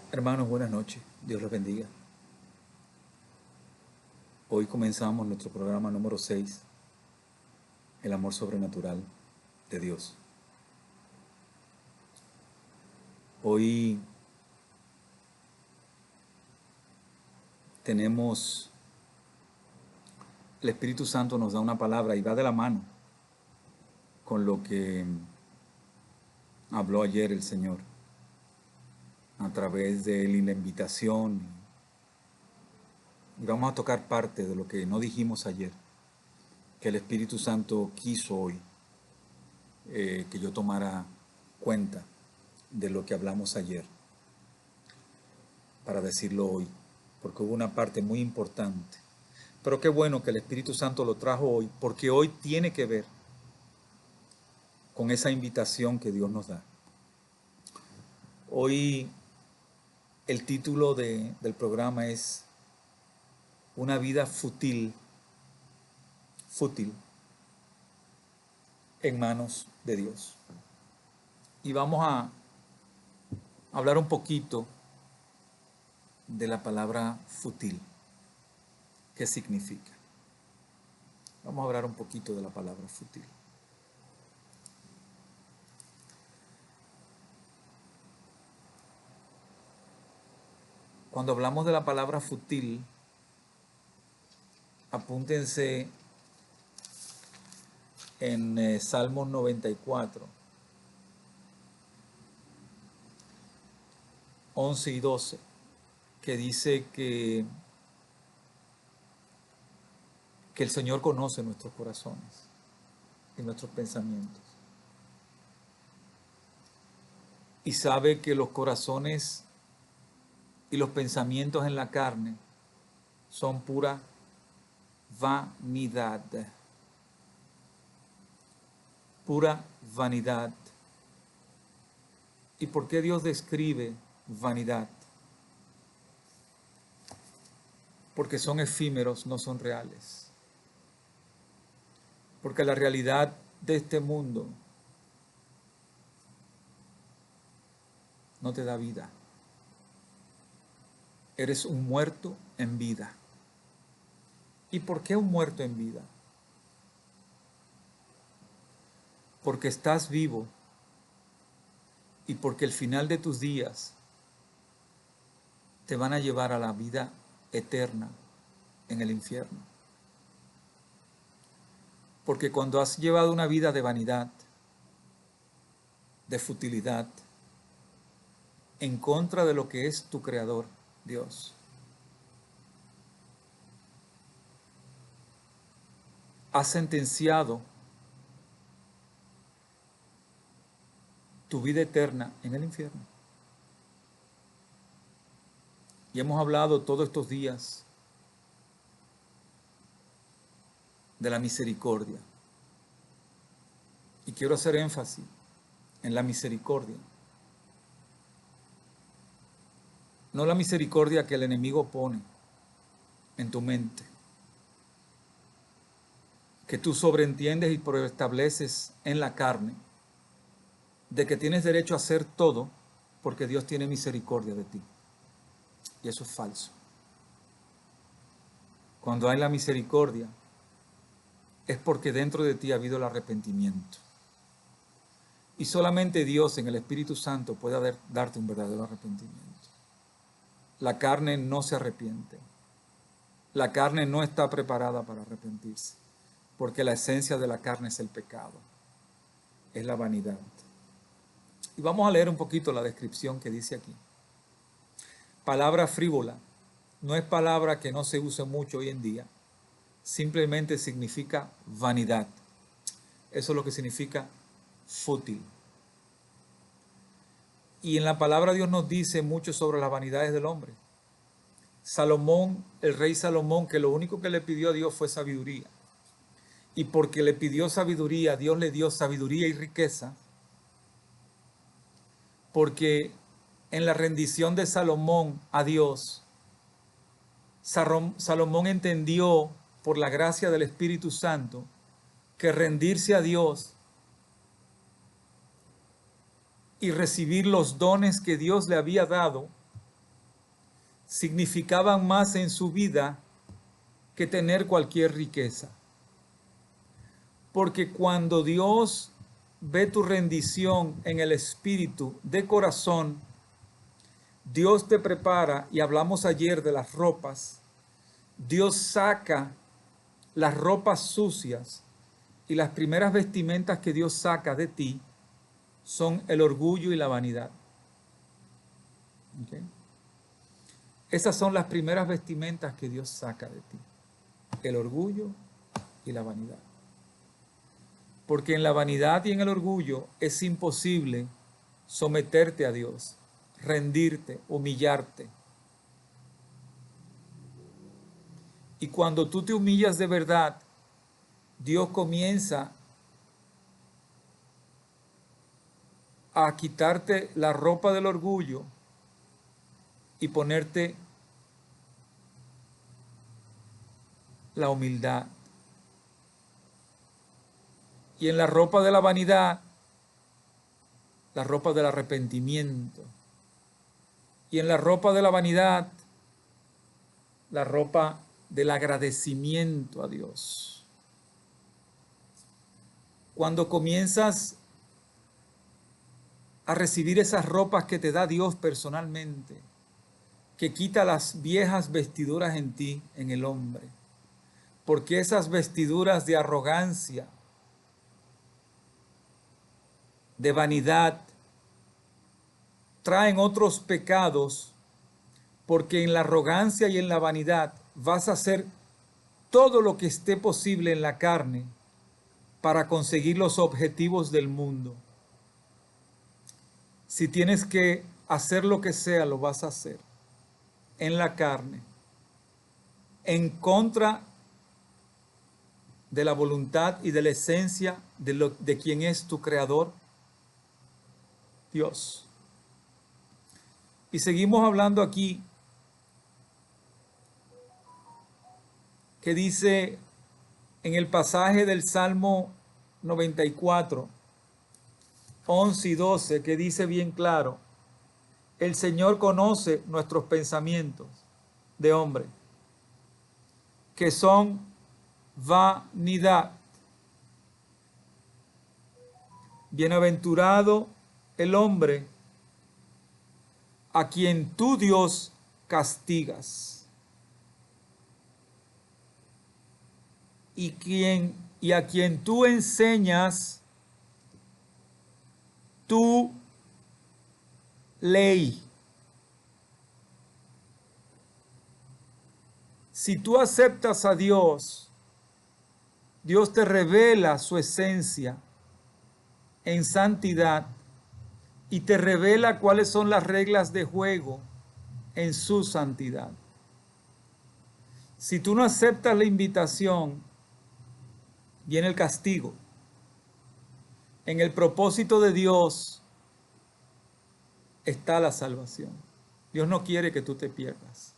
Hermanos, buenas noches. Dios los bendiga. Hoy comenzamos nuestro programa número 6, El amor sobrenatural de Dios. Hoy tenemos, el Espíritu Santo nos da una palabra y va de la mano con lo que habló ayer el Señor a través de la invitación. Y vamos a tocar parte de lo que no dijimos ayer, que el Espíritu Santo quiso hoy que yo tomara cuenta de lo que hablamos ayer, para decirlo hoy, porque hubo una parte muy importante. Pero qué bueno que el Espíritu Santo lo trajo hoy, porque hoy tiene que ver con esa invitación que Dios nos da. Hoy el título del programa es Una vida fútil en manos de Dios. Y vamos a hablar un poquito de la palabra fútil. ¿Qué significa? Vamos a hablar un poquito de la palabra fútil. Cuando hablamos de la palabra fútil, apúntense en Salmos 94, 11 y 12, que dice que el Señor conoce nuestros corazones y nuestros pensamientos. Y sabe que los corazones y los pensamientos en la carne son pura vanidad. Pura vanidad. ¿Y por qué Dios describe vanidad? Porque son efímeros, no son reales. Porque la realidad de este mundo no te da vida. Eres un muerto en vida. ¿Y por qué un muerto en vida? Porque estás vivo y porque el final de tus días te van a llevar a la vida eterna en el infierno. Porque cuando has llevado una vida de vanidad, de futilidad, en contra de lo que es tu creador, Dios, has sentenciado tu vida eterna en el infierno. Y hemos hablado todos estos días de la misericordia. Y quiero hacer énfasis en la misericordia. No la misericordia que el enemigo pone en tu mente, que tú sobreentiendes y estableces en la carne, de que tienes derecho a hacer todo porque Dios tiene misericordia de ti. Y eso es falso. Cuando hay la misericordia, es porque dentro de ti ha habido el arrepentimiento. Y solamente Dios en el Espíritu Santo puede darte un verdadero arrepentimiento. La carne no se arrepiente. La carne no está preparada para arrepentirse, porque la esencia de la carne es el pecado, es la vanidad. Y vamos a leer un poquito la descripción que dice aquí. Palabra frívola no es palabra que no se use mucho hoy en día, simplemente significa vanidad. Eso es lo que significa fútil. Y en la palabra Dios nos dice mucho sobre las vanidades del hombre. Salomón, el rey Salomón, que lo único que le pidió a Dios fue sabiduría. Y porque le pidió sabiduría, Dios le dio sabiduría y riqueza. Porque en la rendición de Salomón a Dios, Salomón entendió por la gracia del Espíritu Santo que rendirse a Dios y recibir los dones que Dios le había dado significaban más en su vida que tener cualquier riqueza. Porque cuando Dios ve tu rendición en el espíritu de corazón, Dios te prepara, y hablamos ayer de las ropas, Dios saca las ropas sucias, y las primeras vestimentas que Dios saca de ti son el orgullo y la vanidad. ¿Okay? Esas son las primeras vestimentas que Dios saca de ti, el orgullo y la vanidad. Porque en la vanidad y en el orgullo es imposible someterte a Dios, rendirte, humillarte. Y cuando tú te humillas de verdad, Dios comienza a quitarte la ropa del orgullo y ponerte la humildad. Y en la ropa de la vanidad, la ropa del arrepentimiento. Y en la ropa de la vanidad, la ropa del agradecimiento a Dios. Cuando comienzas a recibir esas ropas que te da Dios personalmente, que quita las viejas vestiduras en ti, en el hombre, porque esas vestiduras de arrogancia, de vanidad, traen otros pecados, porque en la arrogancia y en la vanidad vas a hacer todo lo que esté posible en la carne para conseguir los objetivos del mundo. Si tienes que hacer lo que sea, lo vas a hacer en la carne, en contra de la voluntad y de la esencia de quien es tu creador, Dios. Y seguimos hablando aquí que dice en el pasaje del Salmo 94, 11 y 12, que dice bien claro: el Señor conoce nuestros pensamientos de hombre, que son vanidad. Bienaventurado el hombre a quien tú, Dios, castigas, y a quien tú enseñas tu ley. Si tú aceptas a Dios, Dios te revela su esencia en santidad y te revela cuáles son las reglas de juego en su santidad. Si tú no aceptas la invitación, viene el castigo. En el propósito de Dios está la salvación. Dios no quiere que tú te pierdas.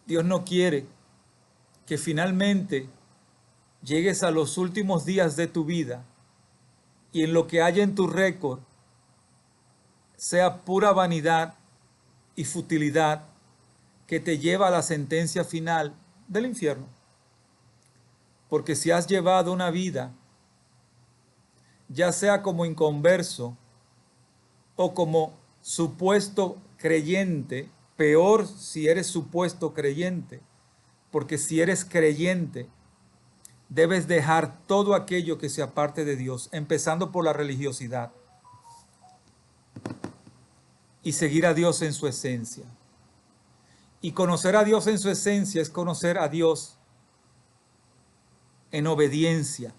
Dios no quiere que finalmente llegues a los últimos días de tu vida y en lo que haya en tu récord sea pura vanidad y futilidad que te lleva a la sentencia final del infierno. Porque si has llevado una vida, ya sea como inconverso o como supuesto creyente, peor si eres supuesto creyente, porque si eres creyente, debes dejar todo aquello que se aparte de Dios, empezando por la religiosidad, y seguir a Dios en su esencia. Y conocer a Dios en su esencia es conocer a Dios en obediencia,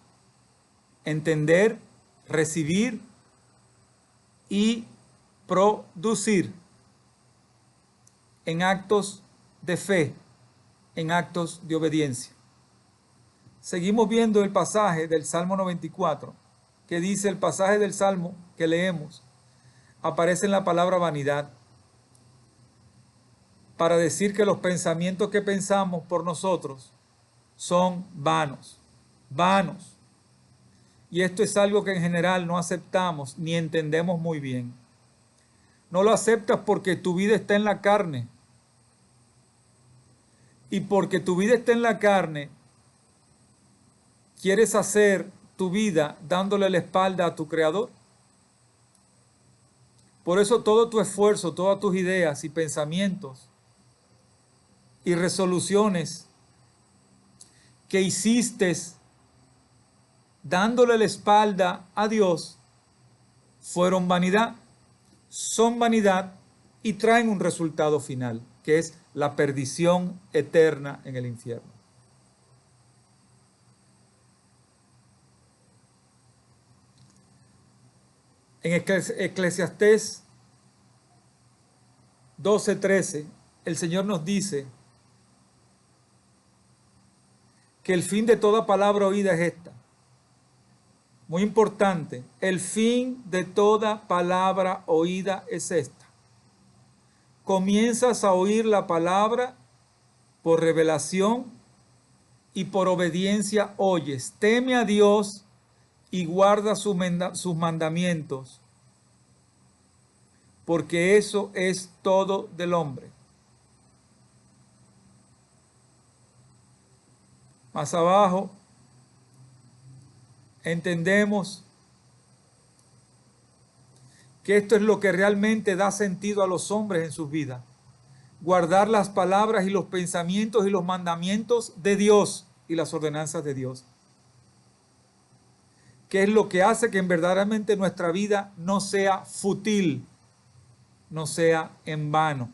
entender, recibir y producir en actos de fe, en actos de obediencia. Seguimos viendo el pasaje del Salmo 94, que dice el pasaje del Salmo que leemos, aparece en la palabra vanidad, para decir que los pensamientos que pensamos por nosotros son vanos, vanos. Y esto es algo que en general no aceptamos ni entendemos muy bien. No lo aceptas porque tu vida está en la carne, Y porque tu vida está en la carne, quieres hacer tu vida dándole la espalda a tu Creador. Por eso todo tu esfuerzo, todas tus ideas y pensamientos y resoluciones que hiciste dándole la espalda a Dios fueron vanidad, son vanidad y traen un resultado final, que es la perdición eterna en el infierno. En Eclesiastés 12:13, el Señor nos dice que el fin de toda palabra oída es esta. Muy importante, el fin de toda palabra oída es esta. Comienzas a oír la palabra por revelación y por obediencia oyes. Teme a Dios y guarda sus mandamientos, porque eso es todo del hombre. Más abajo entendemos que esto es lo que realmente da sentido a los hombres en sus vidas. Guardar las palabras y los pensamientos y los mandamientos de Dios y las ordenanzas de Dios. Que es lo que hace que verdaderamente nuestra vida no sea fútil, no sea en vano,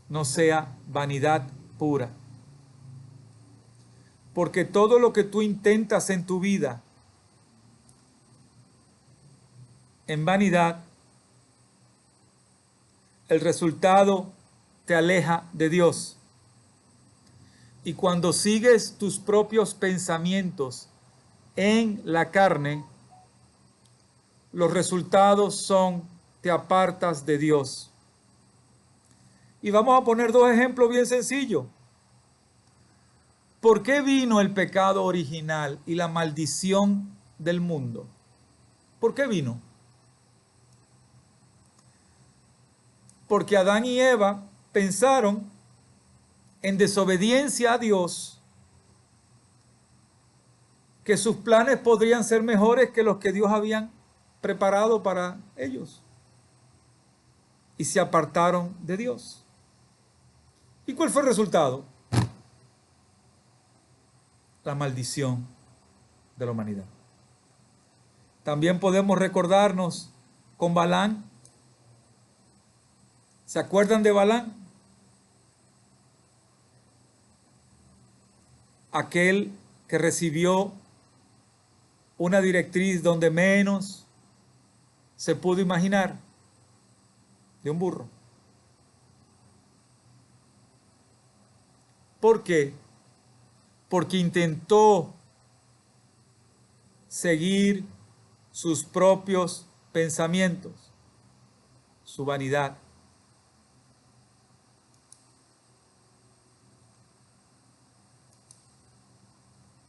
no sea vanidad pura. Porque todo lo que tú intentas en tu vida en vanidad, el resultado te aleja de Dios. Y cuando sigues tus propios pensamientos en la carne, los resultados son te apartas de Dios. Y vamos a poner dos ejemplos bien sencillos. ¿Por qué vino el pecado original y la maldición del mundo? ¿Por qué vino? Porque Adán y Eva pensaron en desobediencia a Dios que sus planes podrían ser mejores que los que Dios habían preparado para ellos. Y se apartaron de Dios. ¿Y cuál fue el resultado? La maldición de la humanidad. También podemos recordarnos con Balán. ¿Se acuerdan de Balán? Aquel que recibió una directriz donde menos se pudo imaginar de un burro. ¿Por qué? Porque intentó seguir sus propios pensamientos, su vanidad.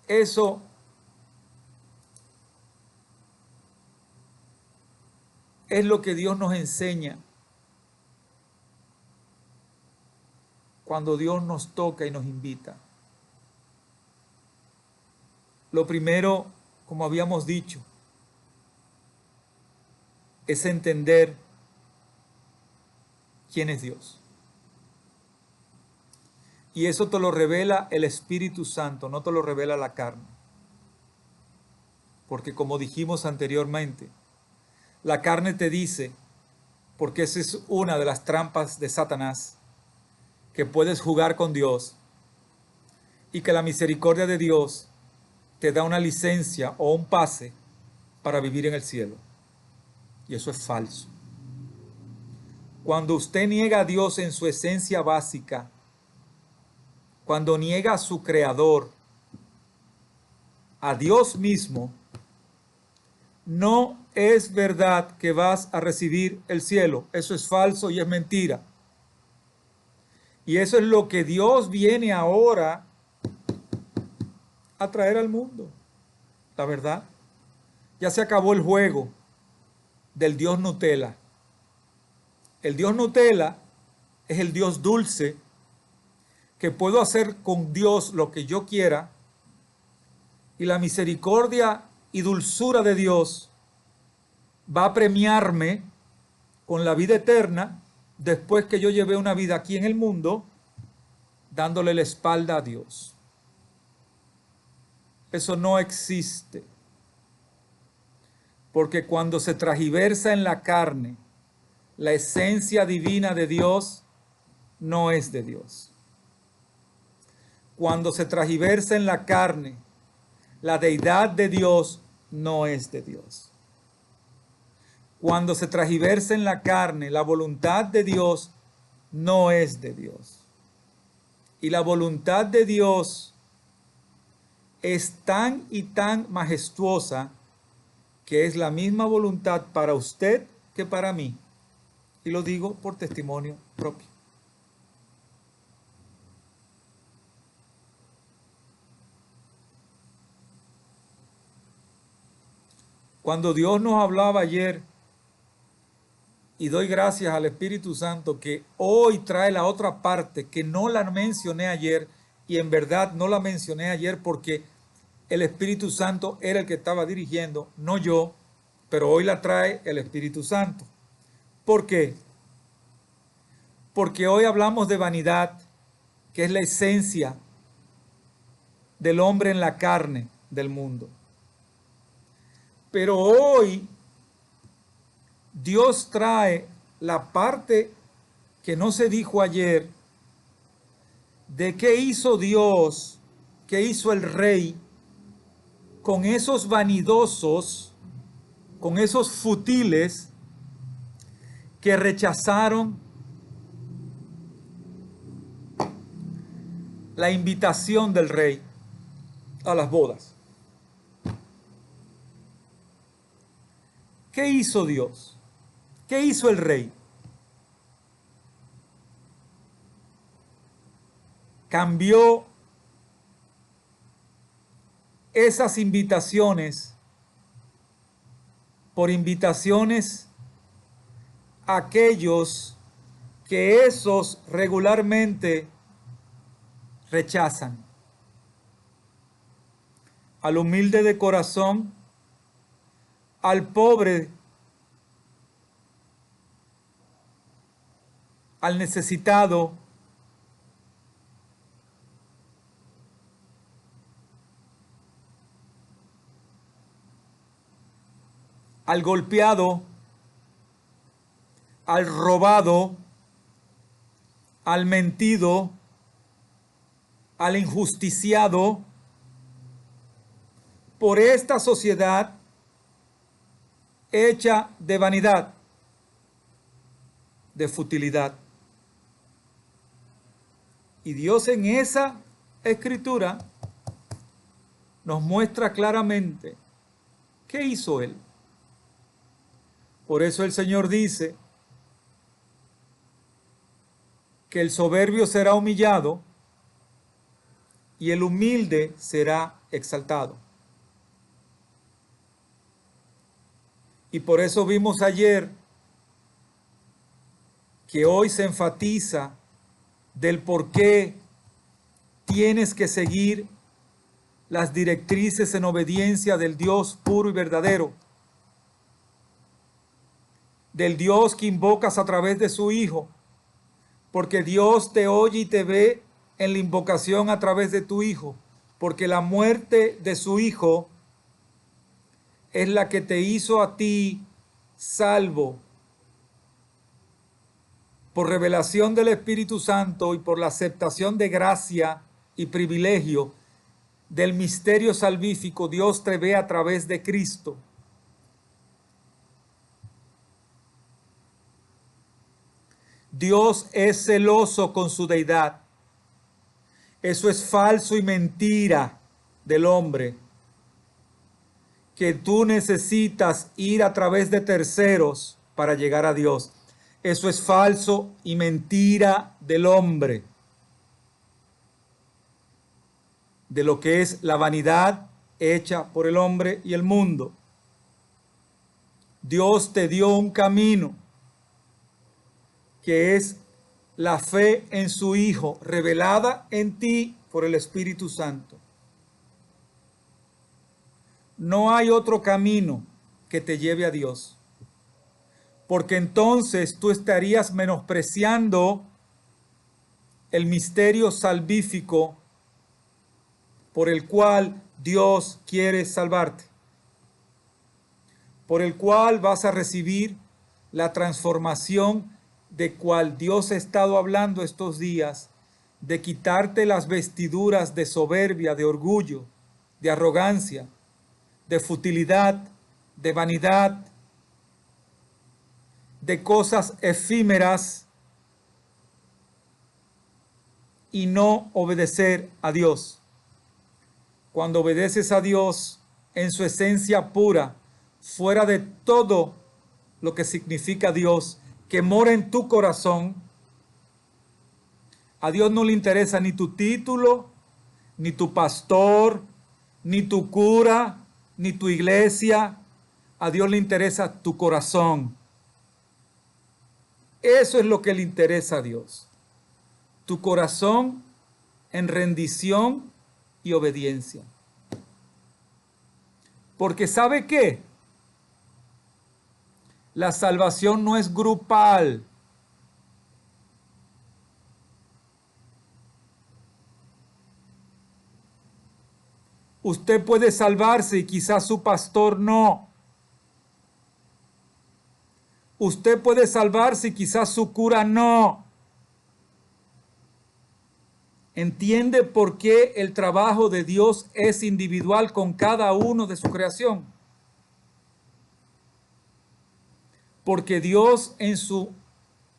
Eso es lo que Dios nos enseña cuando Dios nos toca y nos invita. Lo primero, como habíamos dicho, es entender quién es Dios. Y eso te lo revela el Espíritu Santo, no te lo revela la carne. Porque como dijimos anteriormente, la carne te dice, porque esa es una de las trampas de Satanás, que puedes jugar con Dios y que la misericordia de Dios te da una licencia o un pase para vivir en el cielo. Y eso es falso. Cuando usted niega a Dios en su esencia básica, cuando niega a su Creador, a Dios mismo, no es verdad que vas a recibir el cielo. Eso es falso y es mentira. Y eso es lo que Dios viene ahora a traer al mundo. La verdad, ya se acabó el juego del Dios Nutella. El Dios Nutella es el Dios dulce que puedo hacer con Dios lo que yo quiera, y la misericordia y dulzura de Dios va a premiarme con la vida eterna después que yo llevé una vida aquí en el mundo dándole la espalda a Dios. Eso no existe. Porque cuando se transgiversa en la carne la esencia divina de Dios, no es de Dios. Cuando se transgiversa en la carne la deidad de Dios, no es de Dios. Cuando se transgiversa en la carne la voluntad de Dios, no es de Dios. Y la voluntad de Dios es tan y tan majestuosa que es la misma voluntad para usted que para mí. Y lo digo por testimonio propio. Cuando Dios nos hablaba ayer, y doy gracias al Espíritu Santo que hoy trae la otra parte que no la mencioné ayer, y en verdad no la mencioné ayer porque el Espíritu Santo era el que estaba dirigiendo, no yo, pero hoy la trae el Espíritu Santo. ¿Por qué? Porque hoy hablamos de vanidad, que es la esencia del hombre en la carne del mundo. Pero hoy Dios trae la parte que no se dijo ayer de qué hizo Dios, qué hizo el rey con esos vanidosos, con esos futiles que rechazaron la invitación del rey a las bodas. ¿Qué hizo Dios? ¿Qué hizo el rey? Cambió esas invitaciones por invitaciones a aquellos que esos regularmente rechazan. Al humilde de corazón, al pobre, al necesitado, al golpeado, al robado, al mentido, al injusticiado, por esta sociedad hecha de vanidad, de futilidad. Y Dios en esa escritura nos muestra claramente qué hizo Él. Por eso el Señor dice que el soberbio será humillado y el humilde será exaltado. Y por eso vimos ayer que hoy se enfatiza del por qué tienes que seguir las directrices en obediencia del Dios puro y verdadero, del Dios que invocas a través de su Hijo, porque Dios te oye y te ve en la invocación a través de tu Hijo, porque la muerte de su Hijo es la que te hizo a ti salvo por revelación del Espíritu Santo y por la aceptación de gracia y privilegio del misterio salvífico. Dios te ve a través de Cristo. Dios es celoso con su deidad. Eso es falso y mentira del hombre. Que tú necesitas ir a través de terceros para llegar a Dios. Eso es falso y mentira del hombre. De lo que es la vanidad hecha por el hombre y el mundo. Dios te dio un camino que es la fe en su Hijo, revelada en ti por el Espíritu Santo. No hay otro camino que te lleve a Dios, porque entonces tú estarías menospreciando el misterio salvífico por el cual Dios quiere salvarte, por el cual vas a recibir la transformación de cual Dios ha estado hablando estos días, de quitarte las vestiduras de soberbia, de orgullo, de arrogancia, de futilidad, de vanidad, de cosas efímeras y no obedecer a Dios. Cuando obedeces a Dios en su esencia pura, fuera de todo lo que significa Dios, que mora en tu corazón, a Dios no le interesa ni tu título, ni tu pastor, ni tu cura, ni tu iglesia. A Dios le interesa tu corazón. Eso es lo que le interesa a Dios. Tu corazón en rendición y obediencia. Porque ¿sabe qué? La salvación no es grupal. Usted puede salvarse y quizás su pastor no. Usted puede salvarse y quizás su cura no. ¿Entiende por qué el trabajo de Dios es individual con cada uno de su creación? Porque Dios en su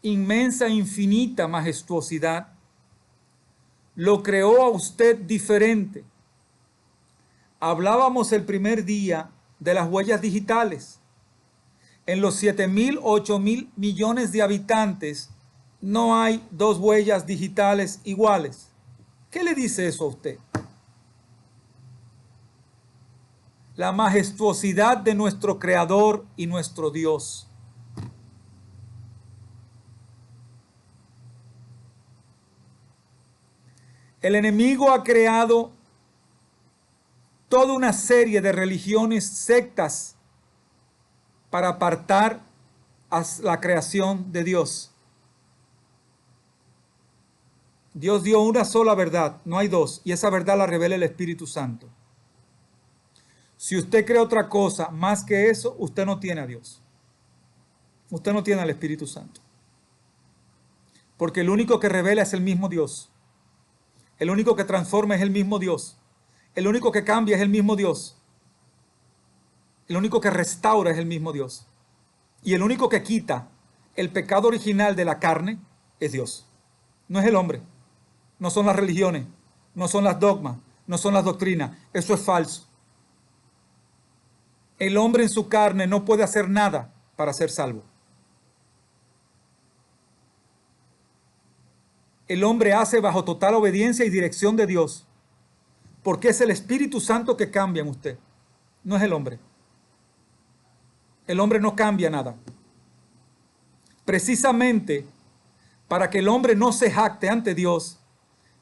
inmensa, infinita majestuosidad lo creó a usted diferente. Hablábamos el primer día de las huellas digitales. En los 7.000 o 8.000 millones de habitantes no hay dos huellas digitales iguales. ¿Qué le dice eso a usted? La majestuosidad de nuestro Creador y nuestro Dios. El enemigo ha creado toda una serie de religiones, sectas, para apartar a la creación de Dios. Dios dio una sola verdad, no hay dos, y esa verdad la revela el Espíritu Santo. Si usted cree otra cosa más que eso, usted no tiene a Dios. Usted no tiene al Espíritu Santo. Porque el único que revela es el mismo Dios. El único que transforma es el mismo Dios. El único que cambia es el mismo Dios. El único que restaura es el mismo Dios. Y el único que quita el pecado original de la carne es Dios. No es el hombre. No son las religiones. No son las dogmas. No son las doctrinas. Eso es falso. El hombre en su carne no puede hacer nada para ser salvo. El hombre hace bajo total obediencia y dirección de Dios. Porque es el Espíritu Santo que cambia en usted. No es el hombre. El hombre no cambia nada. Precisamente para que el hombre no se jacte ante Dios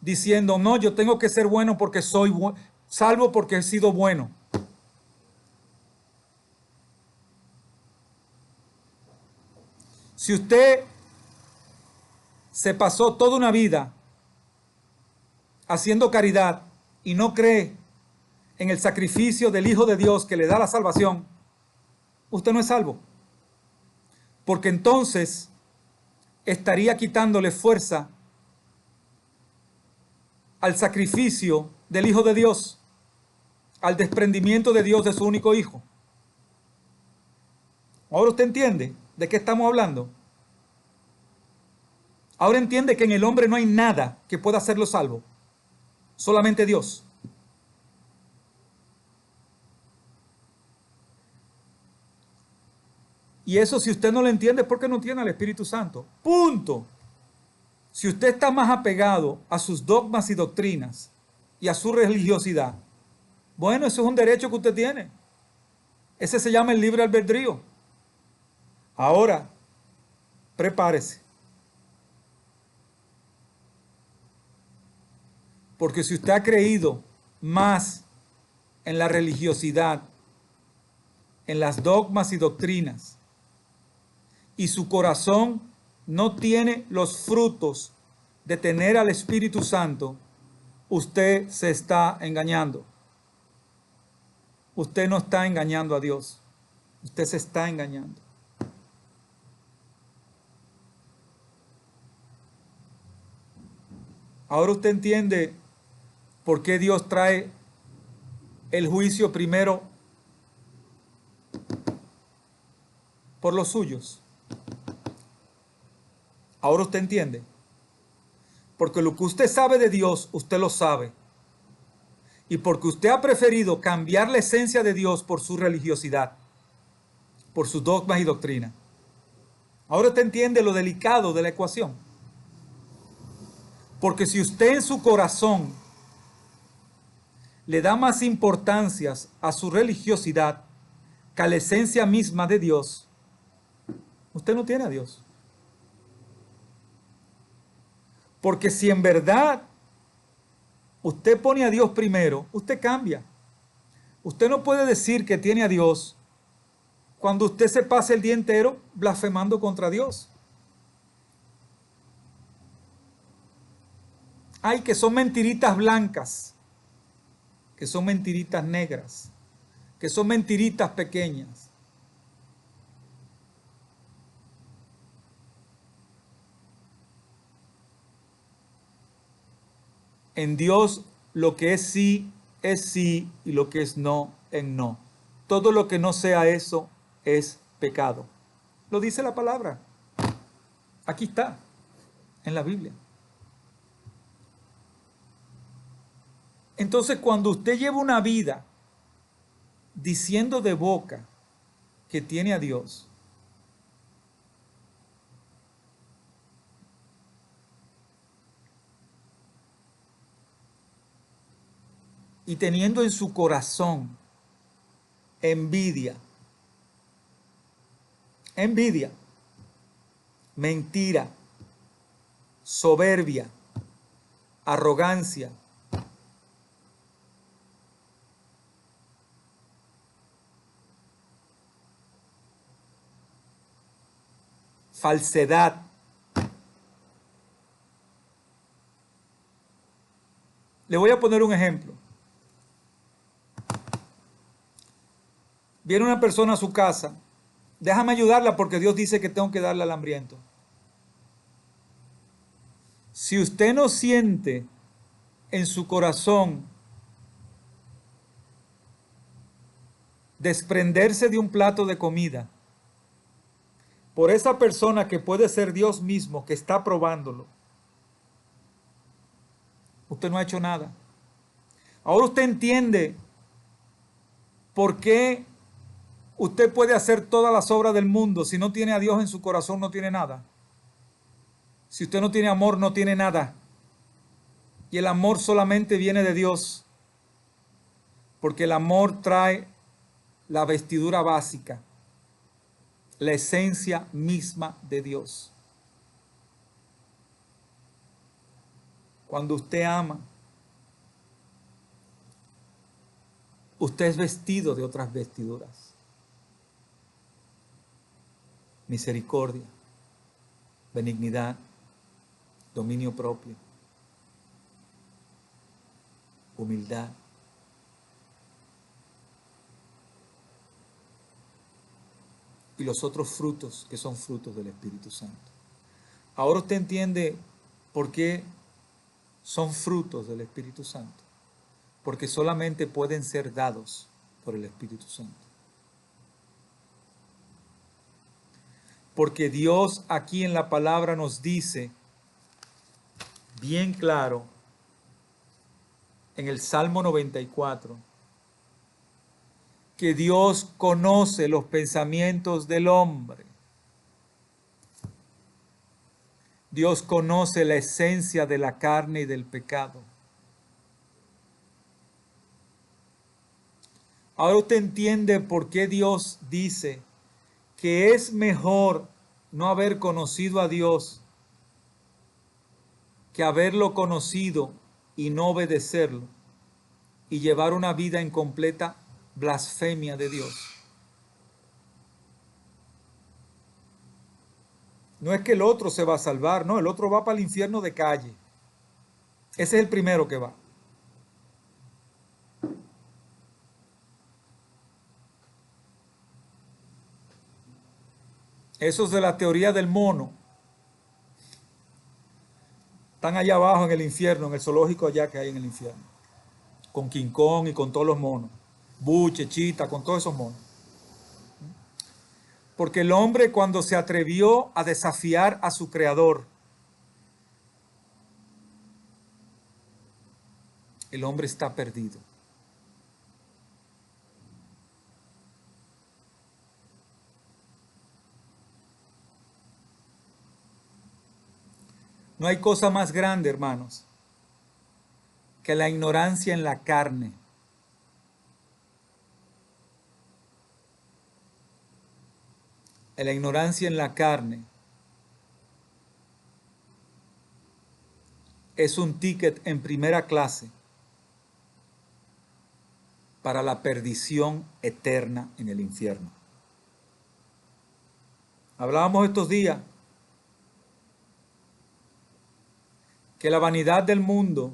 diciendo, no, yo tengo que ser bueno porque soy salvo porque he sido bueno. Si usted se pasó toda una vida haciendo caridad y no cree en el sacrificio del Hijo de Dios que le da la salvación, usted no es salvo. Porque entonces estaría quitándole fuerza al sacrificio del Hijo de Dios, al desprendimiento de Dios de su único Hijo. Ahora usted entiende de qué estamos hablando. Ahora entiende que en el hombre no hay nada que pueda hacerlo salvo, solamente Dios. Y eso, si usted no lo entiende, es porque no tiene al Espíritu Santo. Punto. Si usted está más apegado a sus dogmas y doctrinas y a su religiosidad, bueno, eso es un derecho que usted tiene. Ese se llama el libre albedrío. Ahora, prepárese. Porque si usted ha creído más en la religiosidad, en las dogmas y doctrinas, y su corazón no tiene los frutos de tener al Espíritu Santo, usted se está engañando. Usted no está engañando a Dios. Usted se está engañando. Ahora usted entiende por qué Dios trae el juicio primero por los suyos. Ahora usted entiende. Porque lo que usted sabe de Dios, usted lo sabe. Y porque usted ha preferido cambiar la esencia de Dios por su religiosidad, por sus dogmas y doctrinas. Ahora usted entiende lo delicado de la ecuación. Porque si usted en su corazón le da más importancia a su religiosidad que a la esencia misma de Dios, usted no tiene a Dios. Porque si en verdad usted pone a Dios primero, usted cambia. Usted no puede decir que tiene a Dios cuando usted se pasa el día entero blasfemando contra Dios. Hay que son mentiritas blancas, que son mentiritas negras, que son mentiritas pequeñas. En Dios lo que es sí y lo que es no no. Todo lo que no sea eso es pecado. Lo dice la palabra. Aquí está, en la Biblia. Entonces, cuando usted lleva una vida diciendo de boca que tiene a Dios, y teniendo en su corazón envidia, mentira, soberbia, arrogancia, falsedad, le voy a poner un ejemplo. Viene una persona a su casa, déjame ayudarla porque Dios dice que tengo que darle al hambriento. Si usted no siente en su corazón desprenderse de un plato de comida por esa persona que puede ser Dios mismo que está probándolo, usted no ha hecho nada. Ahora usted entiende por qué usted puede hacer todas las obras del mundo. Si no tiene a Dios en su corazón, no tiene nada. Si usted no tiene amor, no tiene nada. Y el amor solamente viene de Dios. Porque el amor trae la vestidura básica, la esencia misma de Dios. Cuando usted ama, usted es vestido de otras vestiduras. Misericordia, benignidad, dominio propio, humildad. Y los otros frutos que son frutos del Espíritu Santo. Ahora usted entiende por qué son frutos del Espíritu Santo. Porque solamente pueden ser dados por el Espíritu Santo. Porque Dios aquí en la palabra nos dice bien claro en el Salmo 94 que Dios conoce los pensamientos del hombre. Dios conoce la esencia de la carne y del pecado. Ahora usted entiende por qué Dios dice que es mejor no haber conocido a Dios que haberlo conocido y no obedecerlo y llevar una vida en completa blasfemia de Dios. No es que el otro se va a salvar, no, el otro va para el infierno de calle. Ese es el primero que va. Esos de la teoría del mono están allá abajo en el infierno, en el zoológico allá que hay en el infierno. Con King Kong y con todos los monos. Buche, Chita, con todos esos monos. Porque el hombre, cuando se atrevió a desafiar a su creador, el hombre está perdido. No hay cosa más grande, hermanos, que la ignorancia en la carne. La ignorancia en la carne es un ticket en primera clase para la perdición eterna en el infierno. Hablábamos estos días que la vanidad del mundo,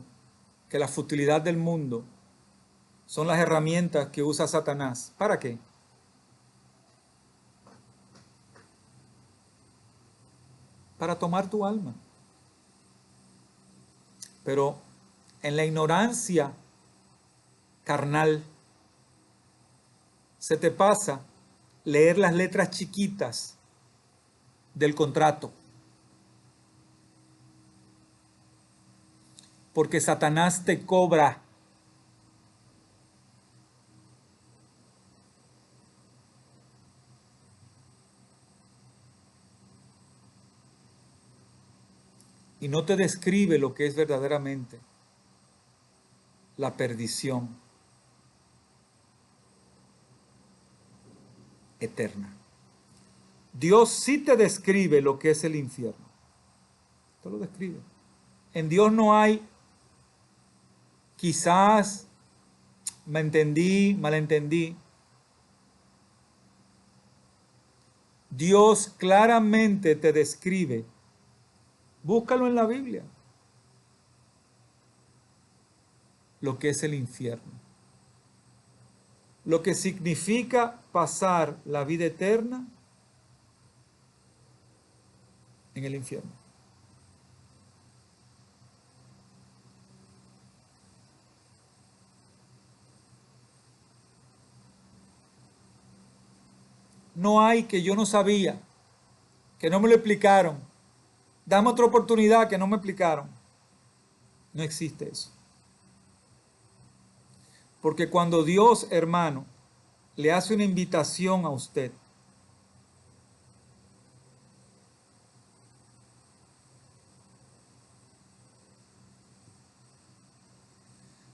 que la futilidad del mundo son las herramientas que usa Satanás. ¿Para qué? Para tomar tu alma. Pero en la ignorancia carnal se te pasa leer las letras chiquitas del contrato. Porque Satanás te cobra. Y no te describe lo que es verdaderamente la perdición eterna. Dios sí te describe lo que es el infierno. Te lo describe. En Dios no hay quizás, me entendí, malentendí. Dios claramente te describe. Búscalo en la Biblia. Lo que es el infierno. Lo que significa pasar la vida eterna en el infierno. No hay, que yo no sabía, que no me lo explicaron. Dame otra oportunidad, que no me explicaron. No existe eso. Porque cuando Dios, hermano, le hace una invitación a usted,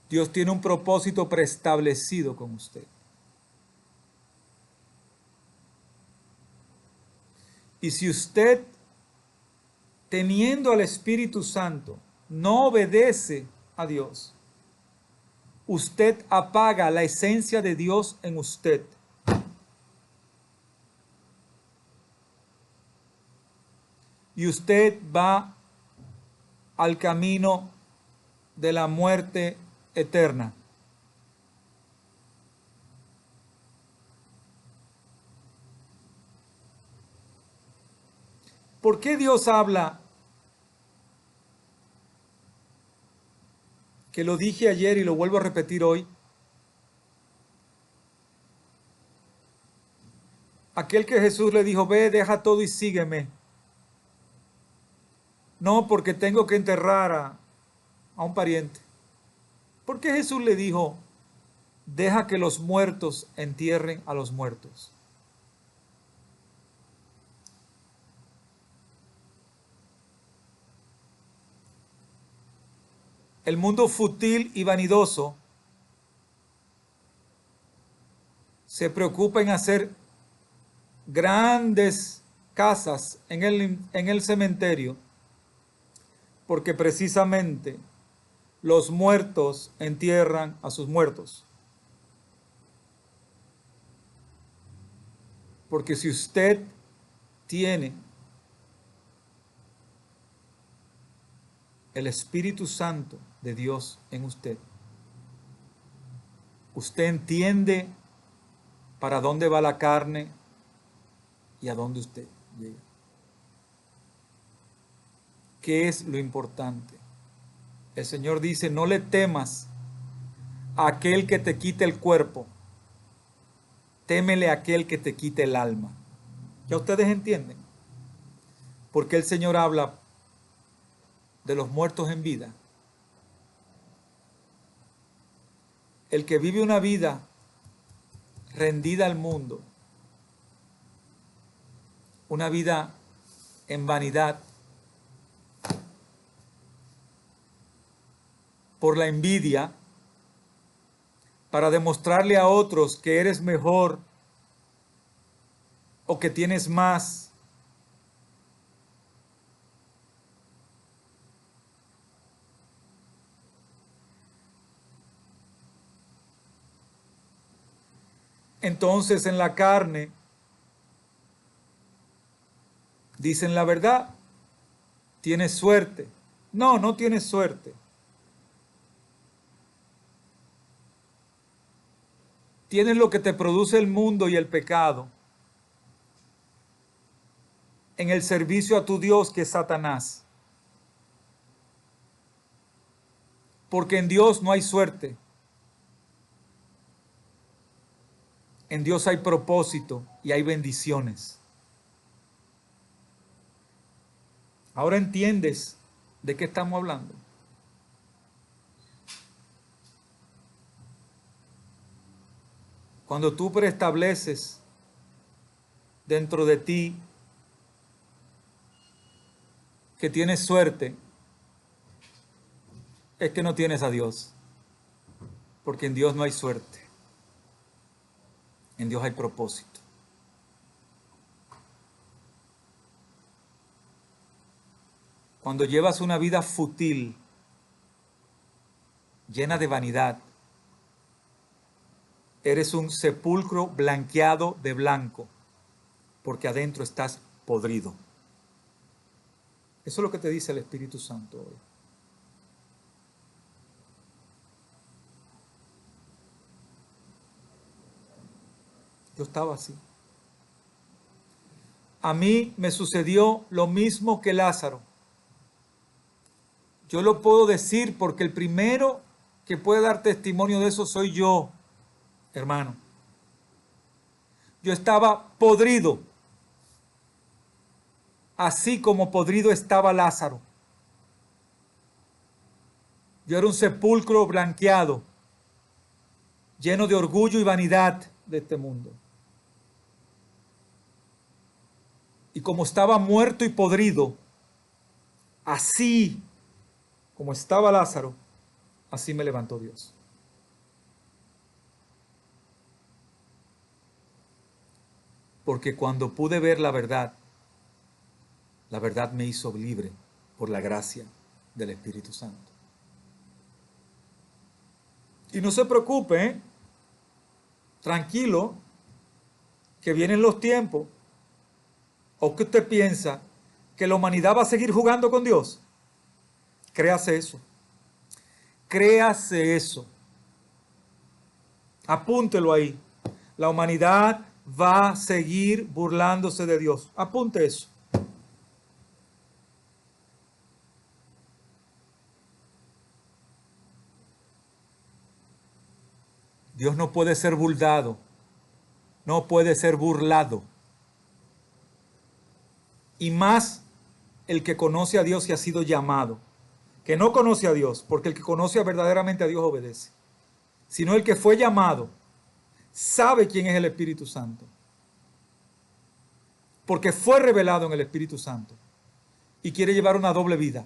Dios tiene un propósito preestablecido con usted. Y si usted, teniendo al Espíritu Santo, no obedece a Dios, usted apaga la esencia de Dios en usted. Y usted va al camino de la muerte eterna. ¿Por qué Dios habla? Que lo dije ayer y lo vuelvo a repetir hoy. Aquel que Jesús le dijo, ve, deja todo y sígueme. No, porque tengo que enterrar a un pariente. ¿Por qué Jesús le dijo, deja que los muertos entierren a los muertos? El mundo fútil y vanidoso se preocupa en hacer grandes casas en el cementerio, porque precisamente los muertos entierran a sus muertos. Porque si usted tiene el Espíritu Santo de Dios en usted, usted entiende para dónde va la carne y a dónde usted llega. ¿Qué es lo importante? El Señor dice, no le temas a aquel que te quite el cuerpo, témele a aquel que te quite el alma. ¿Ya ustedes entienden? Porque el Señor habla de los muertos en vida. El que vive una vida rendida al mundo, una vida en vanidad, por la envidia, para demostrarle a otros que eres mejor o que tienes más. Entonces en la carne dicen la verdad, tienes suerte. No, no tienes suerte. Tienes lo que te produce el mundo y el pecado en el servicio a tu Dios, que es Satanás. Porque en Dios no hay suerte. En Dios hay propósito y hay bendiciones. Ahora entiendes de qué estamos hablando. Cuando tú preestableces dentro de ti que tienes suerte, es que no tienes a Dios. Porque en Dios no hay suerte. En Dios hay propósito. Cuando llevas una vida fútil, llena de vanidad, eres un sepulcro blanqueado de blanco, porque adentro estás podrido. Eso es lo que te dice el Espíritu Santo hoy. Yo estaba así. A mí me sucedió lo mismo que Lázaro. Yo lo puedo decir porque el primero que puede dar testimonio de eso soy yo, hermano. Yo estaba podrido, así como podrido estaba Lázaro. Yo era un sepulcro blanqueado, lleno de orgullo y vanidad de este mundo. Y como estaba muerto y podrido, así como estaba Lázaro, así me levantó Dios. Porque cuando pude ver la verdad me hizo libre por la gracia del Espíritu Santo. Y no se preocupe, ¿eh? Tranquilo, que vienen los tiempos. ¿O qué usted piensa? ¿Que la humanidad va a seguir jugando con Dios? Créase eso. Créase eso. Apúntelo ahí. La humanidad va a seguir burlándose de Dios. Apunte eso. Dios no puede ser burlado. No puede ser burlado. Y más el que conoce a Dios y ha sido llamado. Que no conoce a Dios, porque el que conoce verdaderamente a Dios obedece. Sino el que fue llamado, sabe quién es el Espíritu Santo. Porque fue revelado en el Espíritu Santo. Y quiere llevar una doble vida.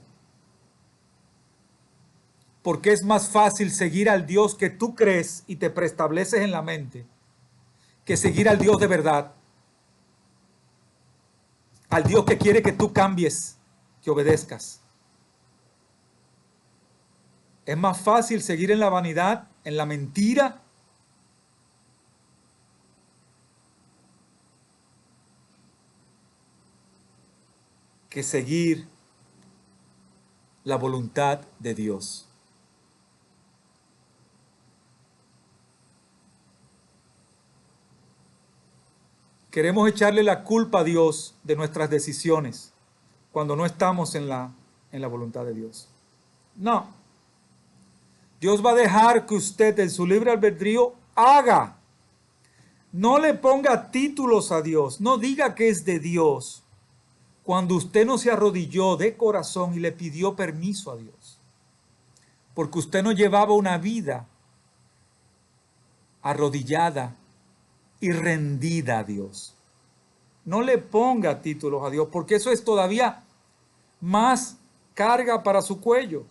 Porque es más fácil seguir al Dios que tú crees y te preestableces en la mente, que seguir al Dios de verdad. Al Dios que quiere que tú cambies, que obedezcas. Es más fácil seguir en la vanidad, en la mentira, que seguir la voluntad de Dios. Queremos echarle la culpa a Dios de nuestras decisiones cuando no estamos en la voluntad de Dios. No. Dios va a dejar que usted en su libre albedrío haga. No le ponga títulos a Dios. No diga que es de Dios cuando usted no se arrodilló de corazón y le pidió permiso a Dios. Porque usted no llevaba una vida arrodillada y rendida a Dios. No le ponga títulos a Dios, porque eso es todavía más carga para su cuello.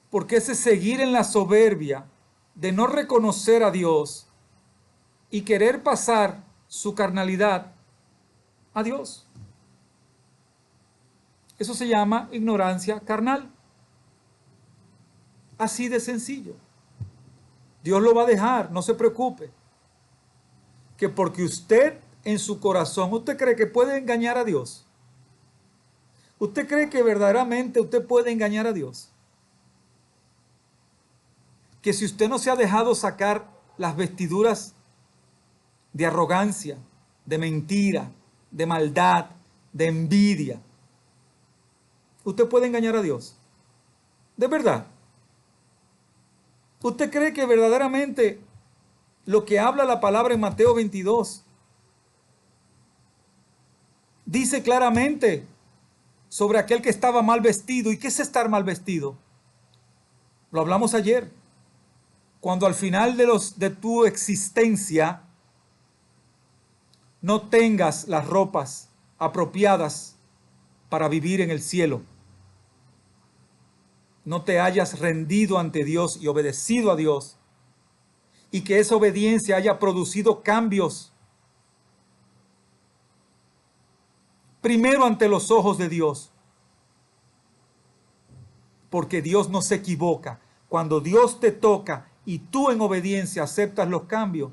Porque ese seguir en la soberbia de no reconocer a Dios y querer pasar su carnalidad a Dios. Eso se llama ignorancia carnal. Así de sencillo. Dios lo va a dejar, no se preocupe. Que porque usted en su corazón, ¿usted cree que puede engañar a Dios? ¿Usted cree que verdaderamente usted puede engañar a Dios? Que si usted no se ha dejado sacar las vestiduras de arrogancia, de mentira, de maldad, de envidia, ¿usted puede engañar a Dios? ¿De verdad? ¿Usted cree que verdaderamente lo que habla la palabra en Mateo 22 dice claramente sobre aquel que estaba mal vestido? ¿Y qué es estar mal vestido? Lo hablamos ayer. Cuando al final de tu existencia no tengas las ropas apropiadas para vivir en el cielo, no te hayas rendido ante Dios y obedecido a Dios, y que esa obediencia haya producido cambios primero ante los ojos de Dios, porque Dios no se equivoca. Cuando Dios te toca y tú en obediencia aceptas los cambios,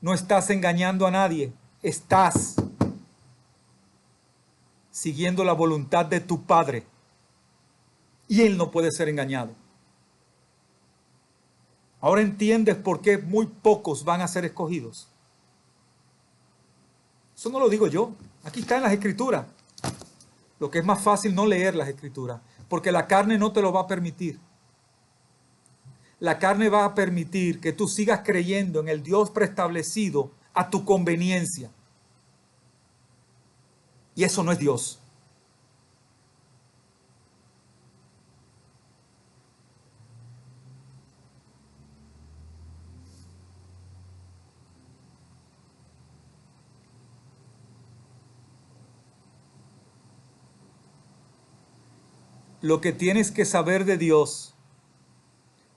no estás engañando a nadie, estás siguiendo la voluntad de tu Padre y Él no puede ser engañado. Ahora entiendes por qué muy pocos van a ser escogidos. Eso no lo digo yo, aquí está en las Escrituras. Lo que es más fácil no leer las Escrituras, porque la carne no te lo va a permitir. La carne va a permitir que tú sigas creyendo en el Dios preestablecido a tu conveniencia. Y eso no es Dios. Lo que tienes que saber de Dios,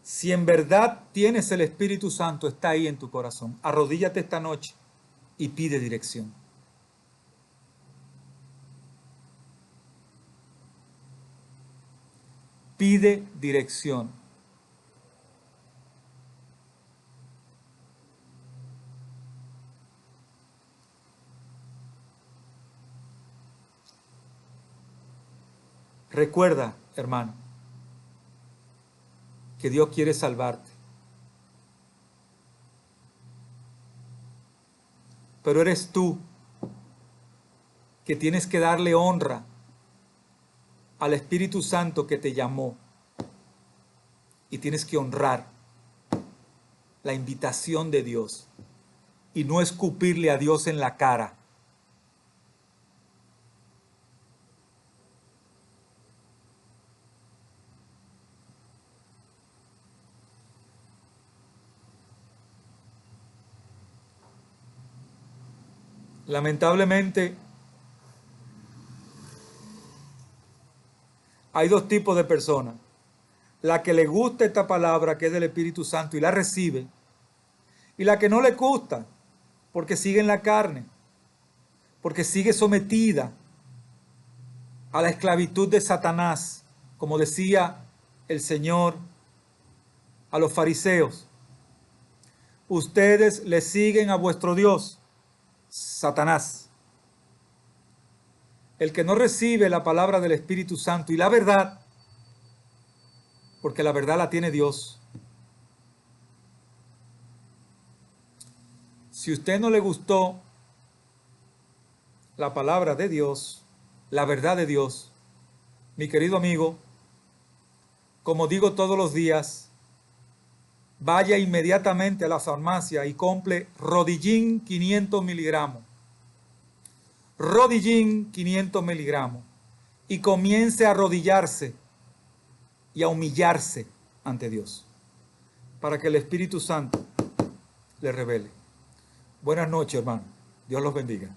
si en verdad tienes el Espíritu Santo, está ahí en tu corazón. Arrodíllate esta noche y pide dirección. Pide dirección. Recuerda, hermano, que Dios quiere salvarte. Pero eres tú que tienes que darle honra al Espíritu Santo que te llamó. Y tienes que honrar la invitación de Dios y no escupirle a Dios en la cara. Lamentablemente, hay dos tipos de personas. La que le gusta esta palabra que es del Espíritu Santo y la recibe, y la que no le gusta porque sigue en la carne, porque sigue sometida a la esclavitud de Satanás, como decía el Señor a los fariseos, ustedes le siguen a vuestro Dios, Satanás. El que no recibe la palabra del Espíritu Santo y la verdad, porque la verdad la tiene Dios. Si a usted no le gustó la palabra de Dios, la verdad de Dios, mi querido amigo, como digo todos los días, vaya inmediatamente a la farmacia y compre Rodillin 500 miligramos. Rodillin 500 miligramos. Y comience a arrodillarse y a humillarse ante Dios, para que el Espíritu Santo le revele. Buenas noches, hermano. Dios los bendiga.